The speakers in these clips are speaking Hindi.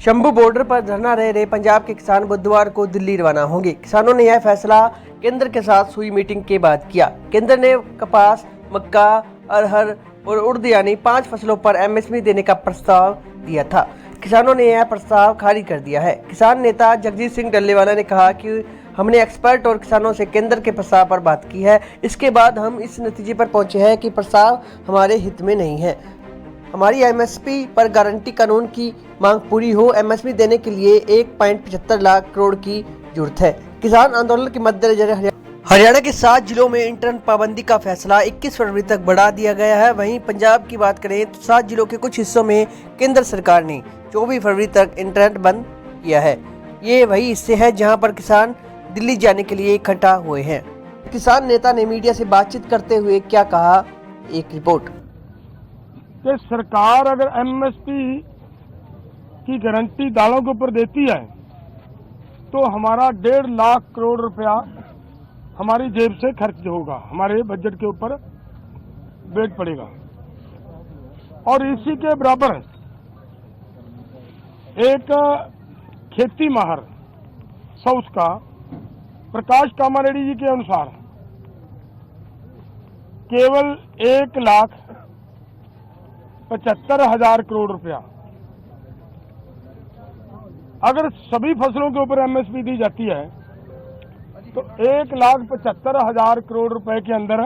शंभू बॉर्डर पर धरना रह रहे पंजाब के किसान बुधवार को दिल्ली रवाना होंगे। किसानों ने यह फैसला केंद्र के साथ हुई मीटिंग के बाद किया। केंद्र ने कपास, मक्का, अरहर और उड़द यानी 5 फसलों पर एमएसपी देने का प्रस्ताव दिया था। किसानों ने यह प्रस्ताव खारिज कर दिया है। किसान नेता जगजीत सिंह डल्लेवाला ने कहा कि हमने एक्सपर्ट और किसानों से केंद्र के प्रस्ताव पर बात की है। इसके बाद हम इस नतीजे पर पहुंचे हैं कि प्रस्ताव हमारे हित में नहीं है। हमारी एमएसपी पर गारंटी कानून की मांग पूरी हो। एमएसपी देने के लिए 1.75 लाख करोड़ की जरूरत है। किसान आंदोलन के मद्देनजर हरियाणा के 7 जिलों में इंटरनेट पाबंदी का फैसला 21 फरवरी तक बढ़ा दिया गया है। वहीं पंजाब की बात करें तो 7 जिलों के कुछ हिस्सों में केंद्र सरकार ने 24 फरवरी तक इंटरनेट बंद किया है। ये वही हिस्से हैं जहां पर किसान दिल्ली जाने के लिए इकट्ठा हुए हैं। किसान नेता ने मीडिया से बातचीत करते हुए क्या कहा, एक रिपोर्ट। कि सरकार अगर एमएसपी की गारंटी दालों के ऊपर देती है तो हमारा 1.5 लाख करोड़ रुपया हमारी जेब से खर्च होगा, हमारे बजट के ऊपर वेट पड़ेगा। और इसी के बराबर एक खेती माहर साउथ का प्रकाश कामारेड्डी जी के अनुसार केवल 1,75,000 करोड़ रुपया अगर सभी फसलों के ऊपर एमएसपी दी जाती है तो 1,75,000 करोड़ रुपए के अंदर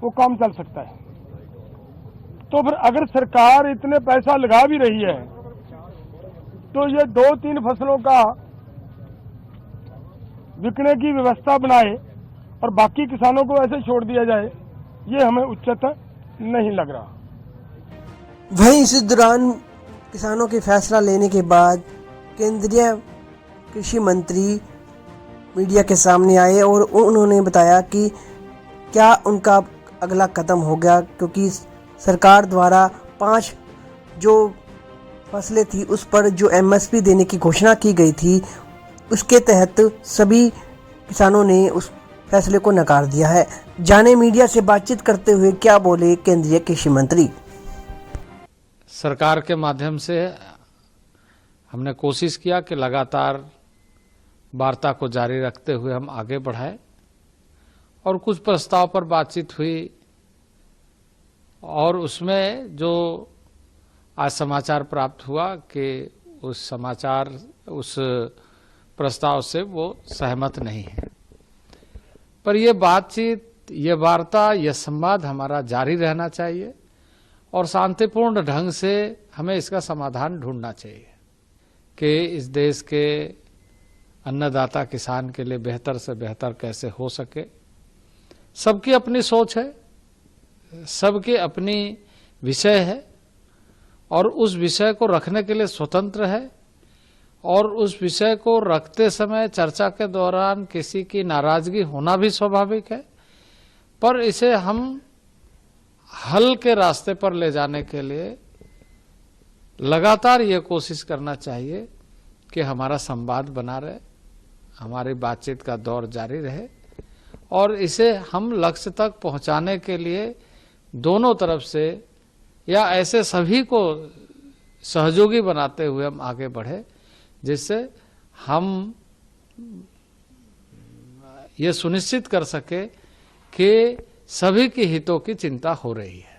वो काम चल सकता है। तो फिर अगर सरकार इतने पैसा लगा भी रही है तो ये 2-3 फसलों का बिकने की व्यवस्था बनाए और बाकी किसानों को ऐसे छोड़ दिया जाए, ये हमें उचित नहीं लग रहा। वहीं इसी दौरान किसानों के फैसला लेने के बाद केंद्रीय कृषि मंत्री मीडिया के सामने आए और उन्होंने बताया कि क्या उनका अगला कदम हो गया, क्योंकि सरकार द्वारा 5 जो फसलें थी उस पर जो एमएसपी देने की घोषणा की गई थी उसके तहत सभी किसानों ने उस फैसले को नकार दिया है। जाने मीडिया से बातचीत करते हुए क्या बोले केंद्रीय कृषि मंत्री। सरकार के माध्यम से हमने कोशिश किया कि लगातार वार्ता को जारी रखते हुए हम आगे बढ़ाए और कुछ प्रस्ताव पर बातचीत हुई और उसमें जो आज समाचार प्राप्त हुआ कि उस प्रस्ताव से वो सहमत नहीं है। पर ये बातचीत, ये वार्ता, ये संवाद हमारा जारी रहना चाहिए और शांतिपूर्ण ढंग से हमें इसका समाधान ढूंढना चाहिए कि इस देश के अन्नदाता किसान के लिए बेहतर से बेहतर कैसे हो सके। सबकी अपनी सोच है, सबकी अपनी विषय है और उस विषय को रखने के लिए स्वतंत्र है और उस विषय को रखते समय चर्चा के दौरान किसी की नाराजगी होना भी स्वाभाविक है। पर इसे हम हल के रास्ते पर ले जाने के लिए लगातार ये कोशिश करना चाहिए कि हमारा संवाद बना रहे, हमारी बातचीत का दौर जारी रहे और इसे हम लक्ष्य तक पहुंचाने के लिए दोनों तरफ से या ऐसे सभी को सहयोगी बनाते हुए हम आगे बढ़े, जिससे हम ये सुनिश्चित कर सके कि सभी के हितों की चिंता हो रही है।